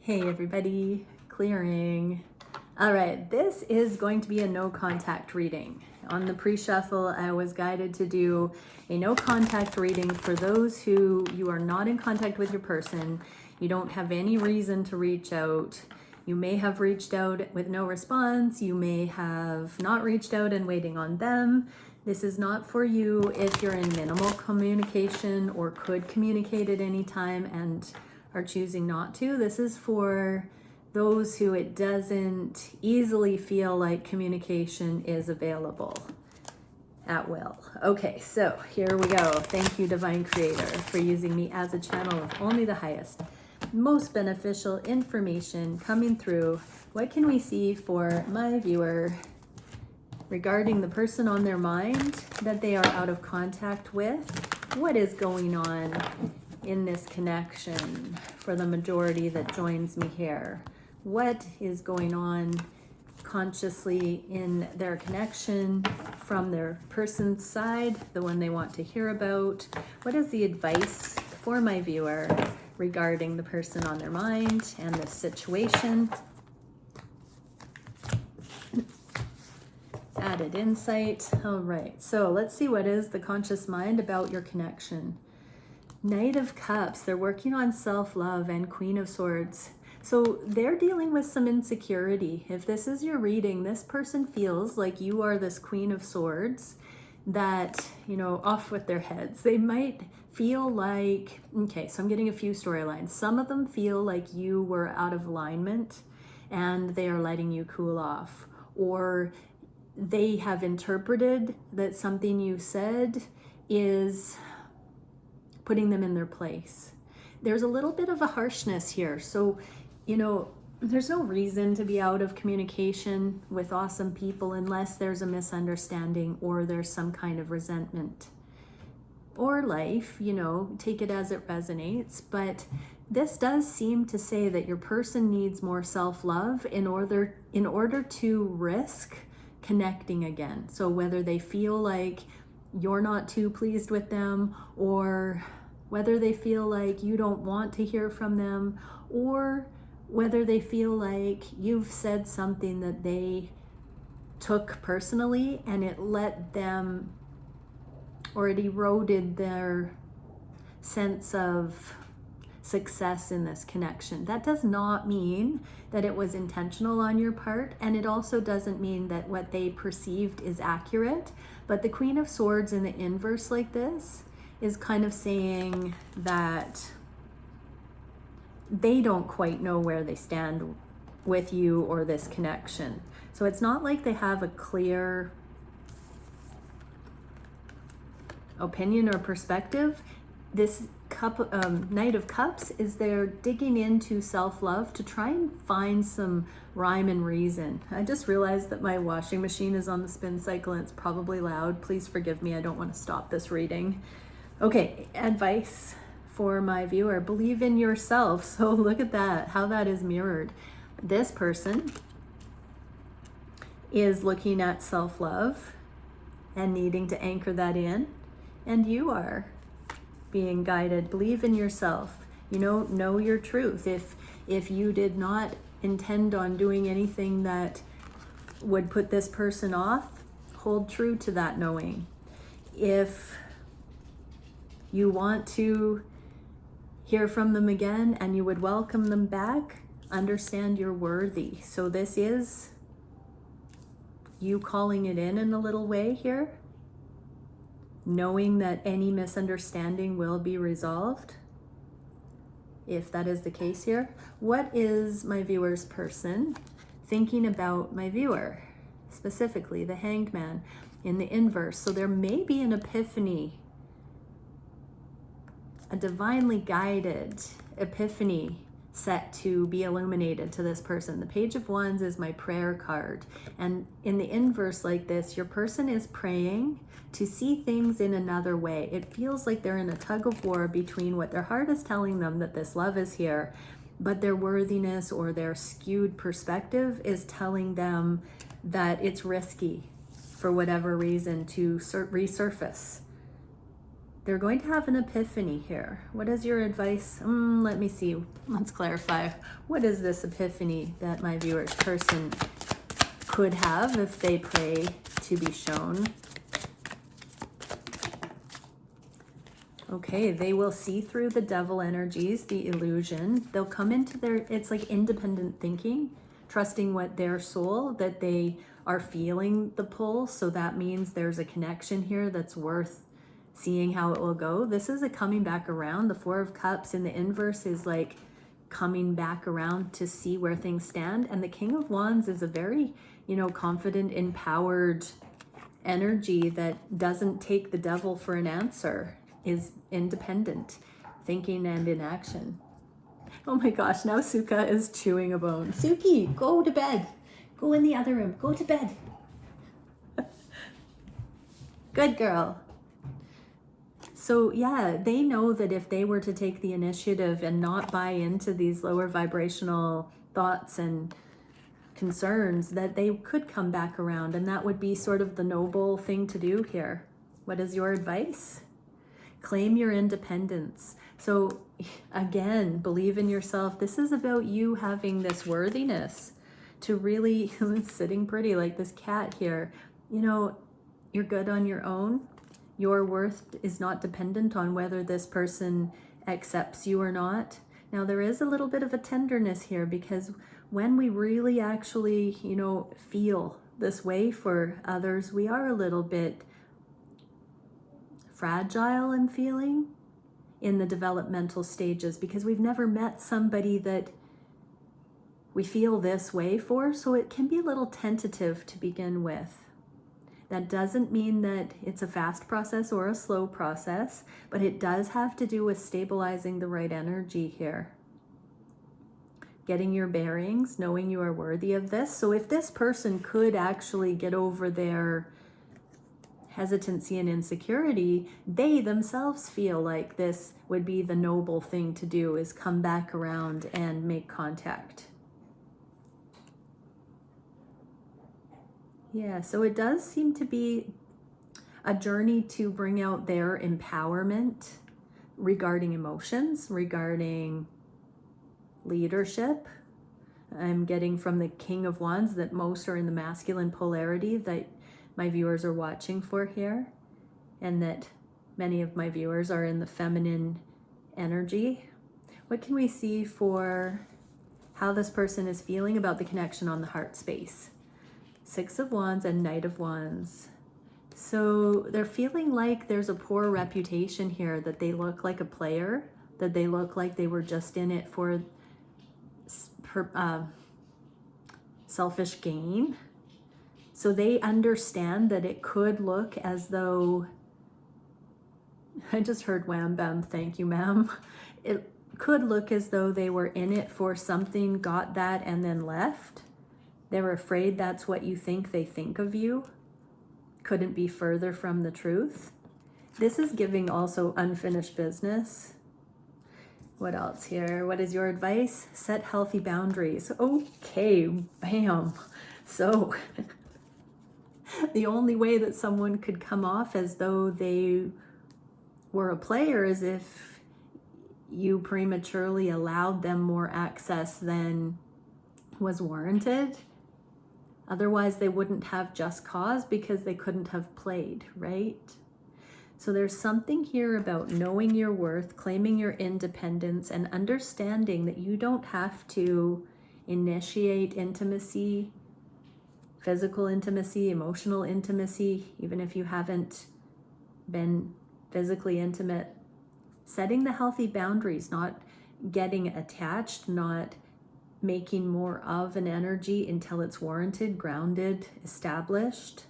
Hey everybody, clearing. All right, this is going to be a no contact reading. On the pre-shuffle, I was guided to do a no contact reading for those who you are not in contact with your person. You don't have any reason to reach out. You may have reached out with no response. You may have not reached out and waiting on them. This is not for you if you're in minimal communication or could communicate at any time and are choosing not to. This is for those who it doesn't easily feel like communication is available at will. Okay, so here we go. Thank you, Divine Creator, for using me as a channel of only the highest, most beneficial information coming through. What can we see for my viewer regarding the person on their mind that they are out of contact with? What is going on in this connection for the majority that joins me here? What is going on consciously in their connection from their person's side, the one they want to hear about? What is the advice for my viewer regarding the person on their mind and the situation? Added insight. All right, so let's see what is the conscious mind about your connection. Knight of Cups, they're working on self-love, and Queen of Swords. So they're dealing with some insecurity. If this is your reading, this person feels like you are this Queen of Swords that, you know, off with their heads. They might feel like, okay, so I'm getting a few storylines. Some of them feel like you were out of alignment and they are letting you cool off. Or they have interpreted that something you said is putting them in their place. There's a little bit of a harshness here. So, you know, there's no reason to be out of communication with awesome people unless there's a misunderstanding or there's some kind of resentment. Or life, you know, take it as it resonates. But this does seem to say that your person needs more self-love in order to risk connecting again. So whether they feel like you're not too pleased with them, or whether they feel like you don't want to hear from them, or whether they feel like you've said something that they took personally and it let them, or it eroded their sense of success in this connection. That does not mean that it was intentional on your part, and it also doesn't mean that what they perceived is accurate. But the Queen of Swords in the inverse like this is kind of saying that they don't quite know where they stand with you or this connection. So it's not like they have a clear opinion or perspective. This Knight of Cups is they're digging into self-love to try and find some rhyme and reason. I just realized that my washing machine is on the spin cycle and it's probably loud. Please forgive me. I don't want to stop this reading. Okay, advice for my viewer. Believe in yourself. So look at that, how that is mirrored. This person is looking at self-love and needing to anchor that in, and you are being guided. Believe in yourself. You know your truth. If you did not intend on doing anything that would put this person off, hold true to that knowing. If you want to hear from them again and you would welcome them back, understand you're worthy. So this is you calling it in a little way here, knowing that any misunderstanding will be resolved, if that is the case here. What is my viewer's person thinking about my viewer? Specifically, the Hanged Man in the inverse. So there may be an epiphany, a divinely guided epiphany set to be illuminated to this person. The Page of Wands is my prayer card. And in the inverse like this, your person is praying to see things in another way. It feels like they're in a tug of war between what their heart is telling them, that this love is here, but their worthiness or their skewed perspective is telling them that it's risky for whatever reason to resurface They're going to have an epiphany here. What is your advice? Let me see. Let's clarify. What is this epiphany that my viewer's person could have if they pray to be shown? Okay, they will see through the devil energies, the illusion. They'll come into it's like independent thinking, trusting what their soul, that they are feeling the pull. So that means there's a connection here that's worth seeing how it will go. This is a coming back around. The Four of Cups in the inverse is like coming back around to see where things stand. And the King of Wands is a very, confident, empowered energy that doesn't take the devil for an answer, is independent thinking and in action. Oh my gosh, now Suka is chewing a bone. Suki, go to bed. Go in the other room. Go to bed. Good girl. So yeah, they know that if they were to take the initiative and not buy into these lower vibrational thoughts and concerns, that they could come back around, and that would be sort of the noble thing to do here. What is your advice? Claim your independence. So again, believe in yourself. This is about you having this worthiness to really, sitting pretty like this cat here. You're good on your own. Your worth is not dependent on whether this person accepts you or not. Now, there is a little bit of a tenderness here, because when we really actually, feel this way for others, we are a little bit fragile in feeling in the developmental stages, because we've never met somebody that we feel this way for. So it can be a little tentative to begin with. That doesn't mean that it's a fast process or a slow process, but it does have to do with stabilizing the right energy here. Getting your bearings, knowing you are worthy of this. So if this person could actually get over their hesitancy and insecurity, they themselves feel like this would be the noble thing to do, is come back around and make contact. Yeah, so it does seem to be a journey to bring out their empowerment regarding emotions, regarding leadership. I'm getting from the King of Wands that most are in the masculine polarity that my viewers are watching for here, and that many of my viewers are in the feminine energy. What can we see for how this person is feeling about the connection on the heart space? Six of Wands and Knight of Wands. So they're feeling like there's a poor reputation here, that they look like a player, that they look like they were just in it for selfish gain. So they understand that it could look as though, I just heard wham bam, thank you ma'am. It could look as though they were in it for something, got that, and then left. They're afraid that's what you think they think of you. Couldn't be further from the truth. This is giving also unfinished business. What else here? What is your advice? Set healthy boundaries. Okay, bam. So the only way that someone could come off as though they were a player is if you prematurely allowed them more access than was warranted. Otherwise, they wouldn't have just cause, because they couldn't have played, right? So there's something here about knowing your worth, claiming your independence, and understanding that you don't have to initiate intimacy, physical intimacy, emotional intimacy, even if you haven't been physically intimate. Setting the healthy boundaries, not getting attached, not making more of an energy until it's warranted, grounded, established.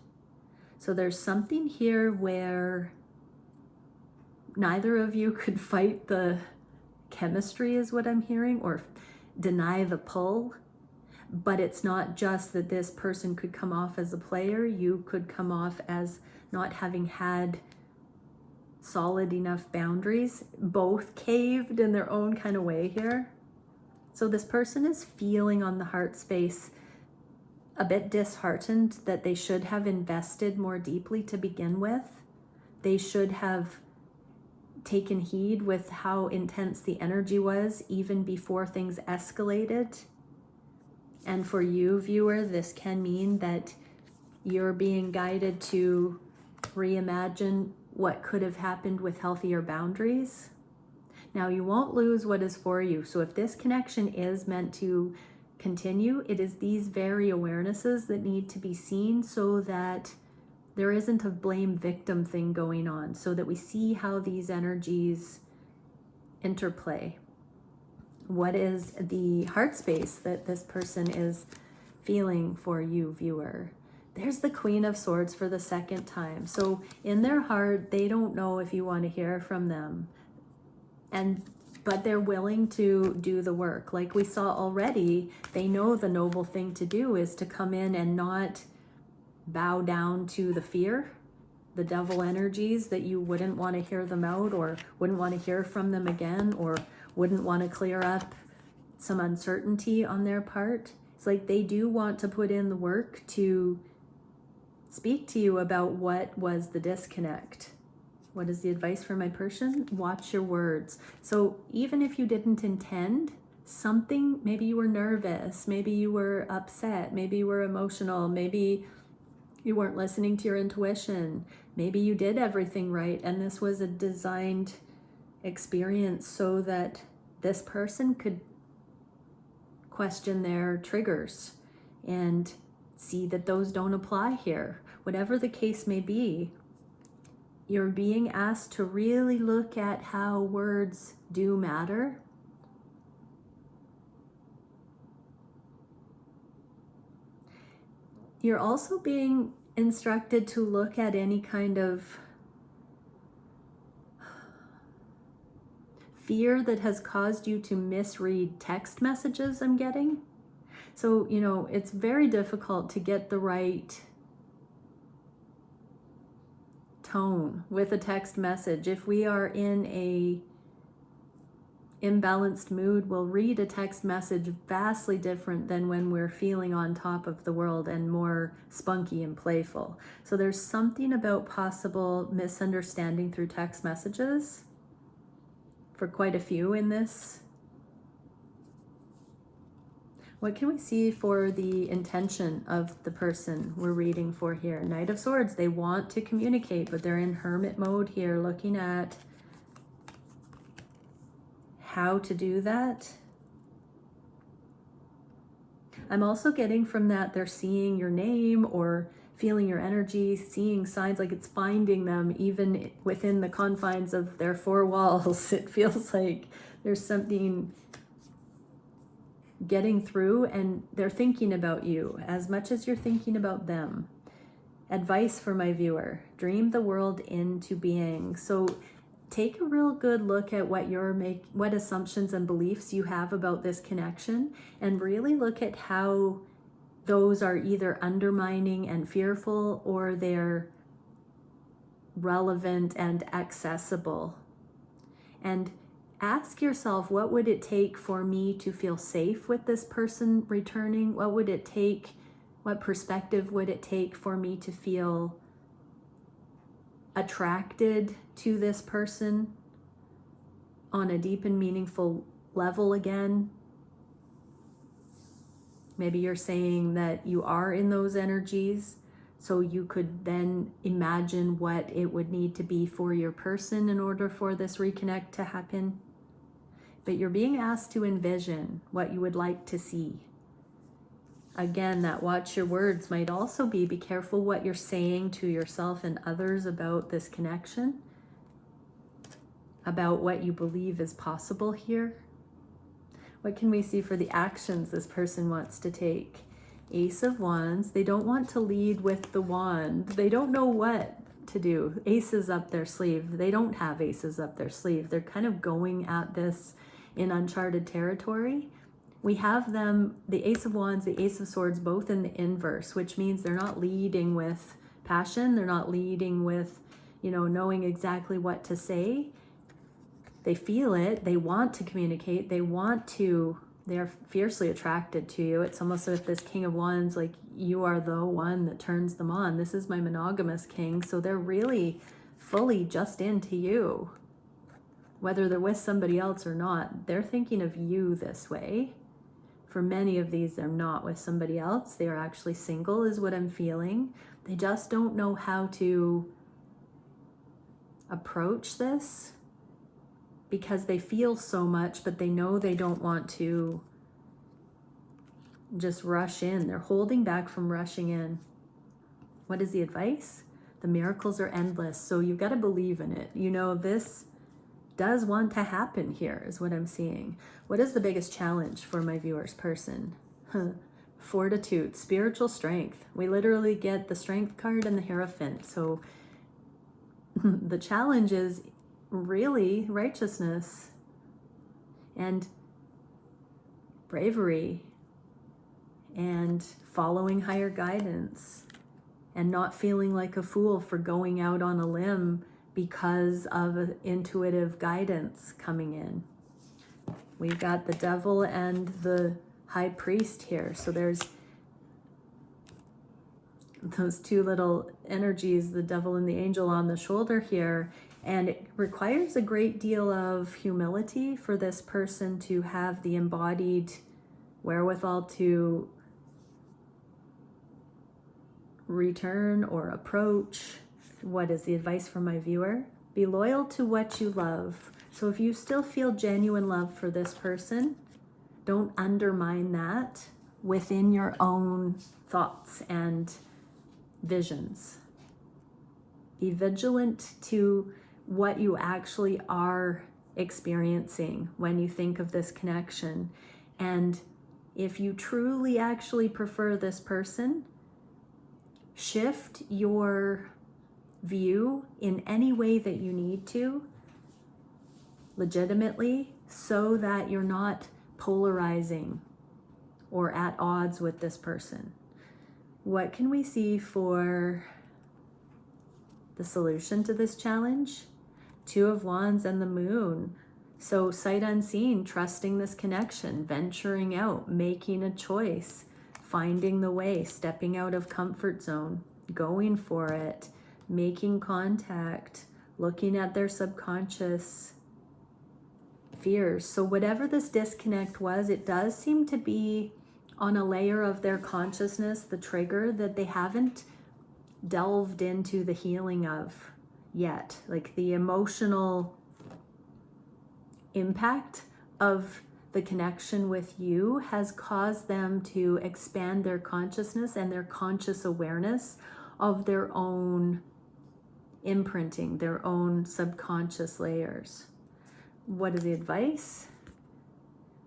So there's something here where neither of you could fight the chemistry, is what I'm hearing, or deny the pull. But it's not just that this person could come off as a player. You could come off as not having had solid enough boundaries. Both caved in their own kind of way here. So this person is feeling on the heart space a bit disheartened that they should have invested more deeply to begin with. They should have taken heed with how intense the energy was even before things escalated. And for you, viewer, this can mean that you're being guided to reimagine what could have happened with healthier boundaries. Now, you won't lose what is for you. So if this connection is meant to continue, it is these very awarenesses that need to be seen so that there isn't a blame victim thing going on, so that we see how these energies interplay. What is the heart space that this person is feeling for you, viewer? There's the Queen of Swords for the second time. So in their heart, they don't know if you want to hear from them. But they're willing to do the work. Like we saw already, they know the noble thing to do is to come in and not bow down to the fear, the devil energies that you wouldn't want to hear them out, or wouldn't want to hear from them again, or wouldn't want to clear up some uncertainty on their part. It's like they do want to put in the work to speak to you about what was the disconnect. What is the advice for my person? Watch your words. So even if you didn't intend something, maybe you were nervous, maybe you were upset, maybe you were emotional, maybe you weren't listening to your intuition, maybe you did everything right, and this was a designed experience so that this person could question their triggers and see that those don't apply here. Whatever the case may be, you're being asked to really look at how words do matter. You're also being instructed to look at any kind of fear that has caused you to misread text messages I'm getting. So, it's very difficult to get the right tone with a text message. If we are in a imbalanced mood, we'll read a text message vastly different than when we're feeling on top of the world and more spunky and playful. So there's something about possible misunderstanding through text messages for quite a few in this. What can we see for the intention of the person we're reading for here? Knight of Swords, they want to communicate, but they're in hermit mode here, looking at how to do that. I'm also getting from that they're seeing your name or feeling your energy, seeing signs, like it's finding them even within the confines of their four walls. It feels like there's something getting through, and they're thinking about you as much as you're thinking about them. Advice for my viewer: dream the world into being. So take a real good look at what assumptions and beliefs you have about this connection, and really look at how those are either undermining and fearful, or they're relevant and accessible. And ask yourself, what would it take for me to feel safe with this person returning? What would it take? What perspective would it take for me to feel attracted to this person on a deep and meaningful level again? Maybe you're saying that you are in those energies, so you could then imagine what it would need to be for your person in order for this reconnect to happen. But you're being asked to envision what you would like to see. Again, that watch your words might also be careful what you're saying to yourself and others about this connection, about what you believe is possible here. What can we see for the actions this person wants to take? Ace of Wands, they don't want to lead with the wand. They don't know what to do. Aces up their sleeve. They don't have aces up their sleeve. They're kind of going at this in uncharted territory. We have them, the Ace of Wands, the Ace of Swords, both in the inverse, which means they're not leading with passion. They're not leading with, knowing exactly what to say. They feel it. They want to communicate. They're fiercely attracted to you. It's almost as if this King of Wands, like, you are the one that turns them on. This is my monogamous king. So they're really fully just into you. whether they're with somebody else or not, they're thinking of you this way. For many of these, they're not with somebody else. They are actually single, is what I'm feeling. They just don't know how to approach this because they feel so much, but they know they don't want to just rush in. They're holding back from rushing in. What is the advice? The miracles are endless, so you've got to believe in it. You know, this does want to happen here, is what I'm seeing. What is the biggest challenge for my viewer's person? Fortitude, spiritual strength. We literally get the Strength card and the Hierophant. So the challenge is really righteousness and bravery and following higher guidance and not feeling like a fool for going out on a limb because of intuitive guidance coming in. We've got the Devil and the High Priest here. So there's those two little energies, the Devil and the Angel on the shoulder here. And it requires a great deal of humility for this person to have the embodied wherewithal to return or approach. What is the advice from my viewer? Be loyal to what you love. So if you still feel genuine love for this person, don't undermine that within your own thoughts and visions. Be vigilant to what you actually are experiencing when you think of this connection. And if you truly actually prefer this person, shift your view in any way that you need to, legitimately, so that you're not polarizing or at odds with this person. What can we see for the solution to this challenge? Two of Wands and the Moon. So sight unseen, trusting this connection, venturing out, making a choice, finding the way, stepping out of comfort zone, going for it, making contact, looking at their subconscious fears. So whatever this disconnect was, it does seem to be on a layer of their consciousness, the trigger that they haven't delved into the healing of yet. Like the emotional impact of the connection with you has caused them to expand their consciousness and their conscious awareness of their own imprinting, their own subconscious layers. What is the advice?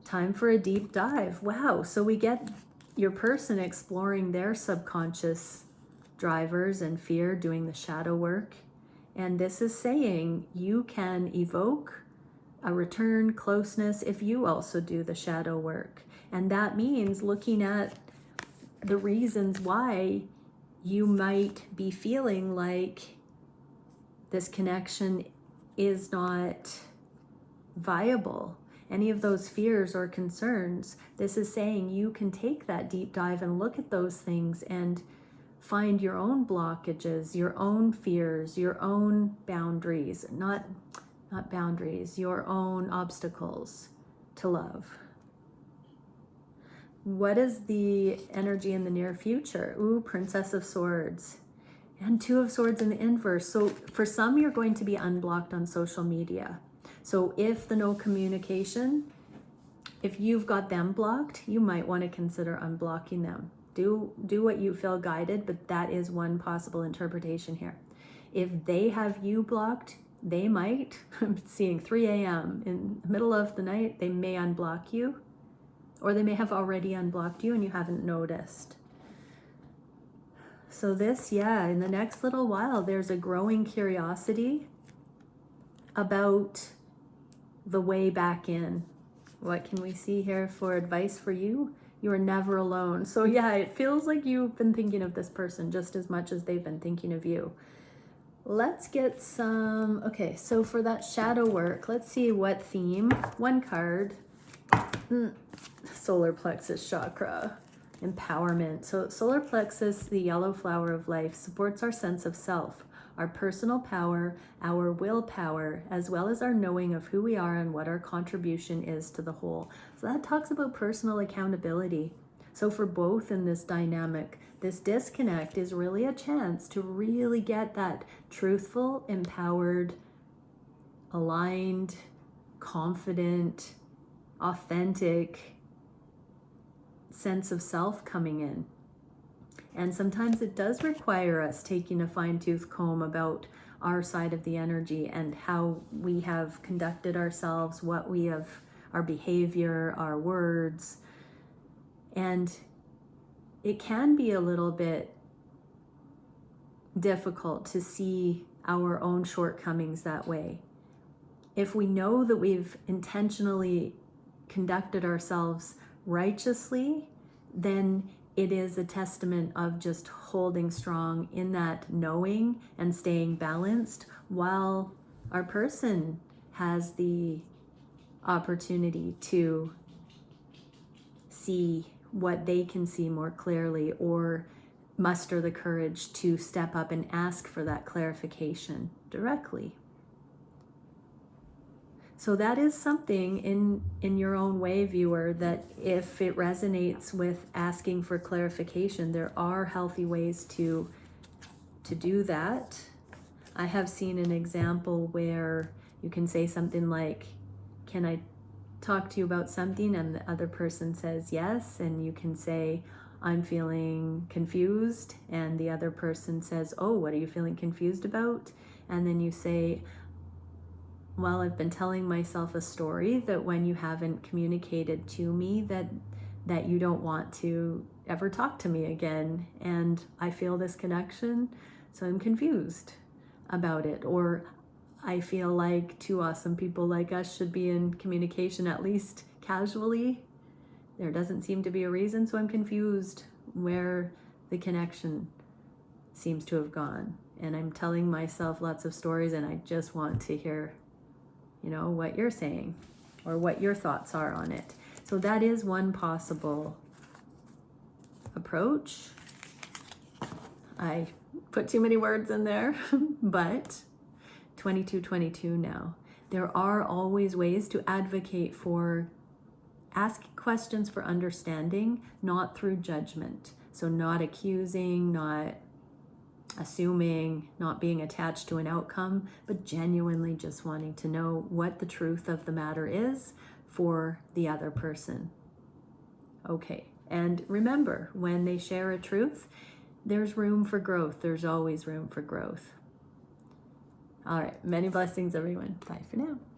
Time for a deep dive. Wow. So we get your person exploring their subconscious drivers and fear, doing the shadow work. And this is saying you can evoke a return closeness if you also do the shadow work. And that means looking at the reasons why you might be feeling like this connection is not viable. Any of those fears or concerns, this is saying you can take that deep dive and look at those things and find your own blockages, your own fears, your own boundaries, not boundaries, your own obstacles to love. What is the energy in the near future? Ooh, Princess of Swords and Two of Swords in the inverse. So for some, you're going to be unblocked on social media. So if the no communication, if you've got them blocked, you might want to consider unblocking them. Do what you feel guided, but that is one possible interpretation here. If they have you blocked, they might, I'm seeing 3 a.m. in the middle of the night, they may unblock you, or they may have already unblocked you and you haven't noticed. So this, in the next little while, there's a growing curiosity about the way back in. What can we see here for advice for you? You are never alone. So it feels like you've been thinking of this person just as much as they've been thinking of you. Let's get some, okay, so for that shadow work, let's see what theme. One card, solar plexus chakra, empowerment. So solar plexus, the yellow flower of life, supports our sense of self, our personal power, our willpower, as well as our knowing of who we are and what our contribution is to the whole. So that talks about personal accountability. So for both in this dynamic, this disconnect is really a chance to really get that truthful, empowered, aligned, confident, authentic sense of self coming in. And sometimes it does require us taking a fine-tooth comb about our side of the energy and how we have conducted ourselves, what we have, our behavior, our words. And it can be a little bit difficult to see our own shortcomings that way. If we know that we've intentionally conducted ourselves righteously, then it is a testament of just holding strong in that knowing and staying balanced, while our person has the opportunity to see what they can see more clearly, or muster the courage to step up and ask for that clarification directly. So that is something in your own way, viewer, that if it resonates with asking for clarification, there are healthy ways to do that. I have seen an example where you can say something like, can I talk to you about something? And the other person says yes, and you can say, I'm feeling confused, and the other person says, oh, what are you feeling confused about? And then you say, well, I've been telling myself a story that when you haven't communicated to me that you don't want to ever talk to me again, and I feel this connection, so I'm confused about it. Or I feel like two awesome people like us should be in communication, at least casually. There doesn't seem to be a reason, so I'm confused where the connection seems to have gone. And I'm telling myself lots of stories, and I just want to hear, what you're saying or what your thoughts are on it. So that is one possible approach. I put too many words in there, but 2222 now. There are always ways to advocate for asking questions for understanding, not through judgment. So not accusing, not assuming, not being attached to an outcome, but genuinely just wanting to know what the truth of the matter is for the other person. Okay, and remember, when they share a truth, there's room for growth. There's always room for growth. All right, many blessings, everyone. Bye for now.